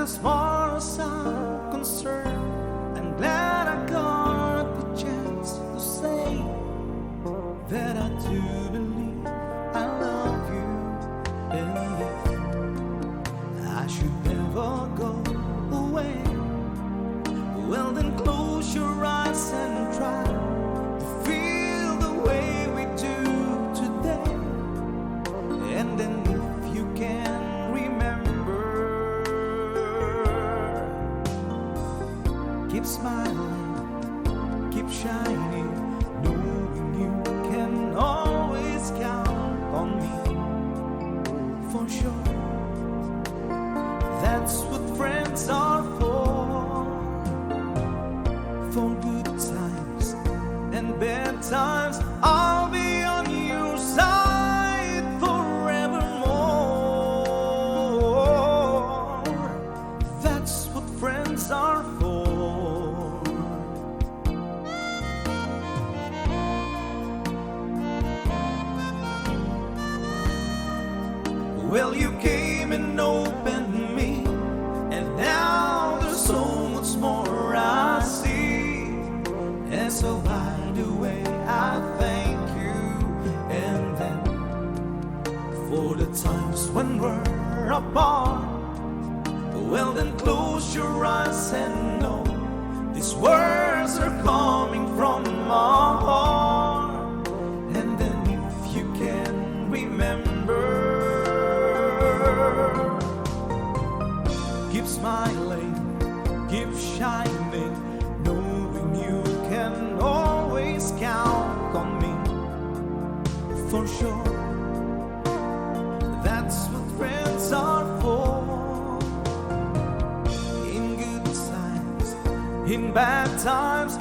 as far as I'm concerned, I'm glad I got the chance to say that I do believe I love you. And if I should never go away, well then close your eyes and try to feel the way we do today. And then if you can remember, keep smiling, keep shining, knowing you can always count on me. For sure, that's what friends are for good times and bad times. I'll be on your side forevermore. That's what friends are for. Well, you came and opened me, and now there's so much more I see. And so by the way, I thank you. And then for the times when we're apart, well then close your eyes and know these words are coming from my heart. And then if you can remember, keep smiling, keep shining, knowing you can always count on me. For sure, that's what friends are for. In good times, in bad times,